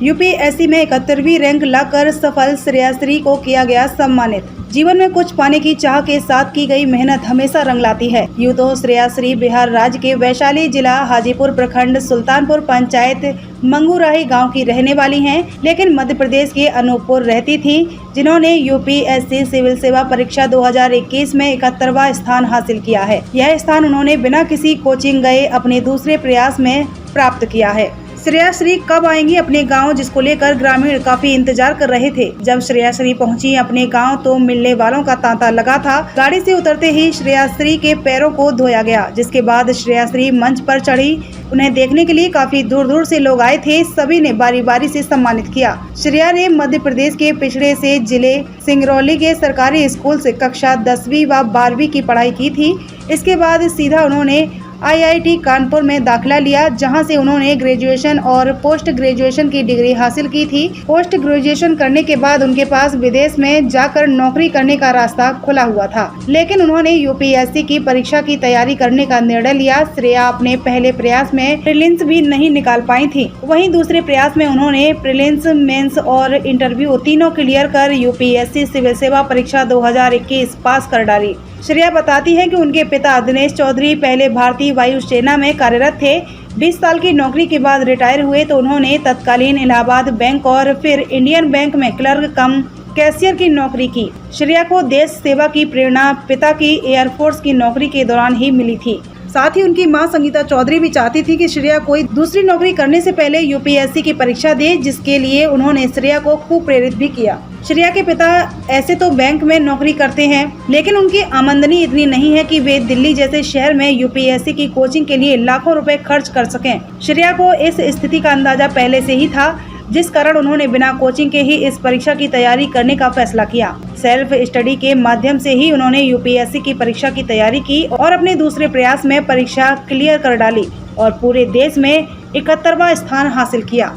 UPSC में 71वीं rank लाकर सफल श्रेयाश्री को किया गया सम्मानित। जीवन में कुछ पाने की चाह के साथ की गई मेहनत हमेशा रंग लाती है। यूं तो श्रेयाश्री बिहार राज्य के वैशाली जिला हाजीपुर प्रखंड सुल्तानपुर पंचायत मंगूराही गांव की रहने वाली हैं, लेकिन मध्य प्रदेश के अनूपपुर रहती थी, जिन्होंने यूपीएससी सिविल सेवा परीक्षा 2021 में 71वां स्थान हासिल किया है। यह स्थान उन्होंने बिना किसी कोचिंग गए अपने दूसरे प्रयास में प्राप्त किया है। श्रेयाश्री कब आएंगी अपने गांव, जिसको लेकर ग्रामीण काफी इंतजार कर रहे थे। जब श्रेयाश्री पहुंची अपने गांव तो मिलने वालों का तांता लगा था। गाड़ी से उतरते ही श्रेयाश्री के पैरों को धोया गया, जिसके बाद श्रेयाश्री मंच पर चढ़ी। उन्हें देखने के लिए काफी दूर दूर से लोग आए थे। सभी ने बारी बारी से सम्मानित किया। श्रेया ने मध्य प्रदेश के पिछड़े से जिले सिंगरौली के सरकारी स्कूल से कक्षा 10वीं व 12वीं की पढ़ाई की थी। इसके बाद सीधा उन्होंने IIT कानपुर में दाखिला लिया, जहां से उन्होंने ग्रेजुएशन और पोस्ट ग्रेजुएशन की डिग्री हासिल की थी। पोस्ट ग्रेजुएशन करने के बाद उनके पास विदेश में जाकर नौकरी करने का रास्ता खुला हुआ था, लेकिन उन्होंने यूपीएससी की परीक्षा की तैयारी करने का निर्णय लिया। श्रेया अपने पहले प्रयास में प्रीलिम्स भी नहीं निकाल पाई थी। वहीं दूसरे प्रयास में उन्होंने प्रीलिम्स, मेंस और इंटरव्यू तीनों क्लियर कर यूपीएससी सिविल सेवा परीक्षा 2021 पास कर डाली। श्रेया बताती हैं कि उनके पिता दिनेश चौधरी पहले भारतीय वायु सेना में कार्यरत थे। 20 साल की नौकरी के बाद रिटायर हुए तो उन्होंने तत्कालीन इलाहाबाद बैंक और फिर इंडियन बैंक में क्लर्क कम कैशियर की नौकरी की। श्रेया को देश सेवा की प्रेरणा पिता की एयरफोर्स की नौकरी के दौरान ही मिली थी। साथ ही उनकी मां संगीता चौधरी भी चाहती थी कि श्रेया कोई दूसरी नौकरी करने से पहले यूपीएससी की परीक्षा दे, जिसके लिए उन्होंने श्रेया को खूब प्रेरित भी किया। श्रेया के पिता ऐसे तो बैंक में नौकरी करते हैं, लेकिन उनकी आमदनी इतनी नहीं है कि वे दिल्ली जैसे शहर में यूपीएससी की कोचिंग के लिए लाखों रुपए खर्च कर सकें। श्रेया को इस स्थिति का अंदाजा पहले से ही था, जिस कारण उन्होंने बिना कोचिंग के ही इस परीक्षा की तैयारी करने का फैसला किया। सेल्फ स्टडी के माध्यम से ही उन्होंने यूपीएससी की परीक्षा की तैयारी की और अपने दूसरे प्रयास में परीक्षा क्लियर कर डाली और पूरे देश में 71वां स्थान हासिल किया।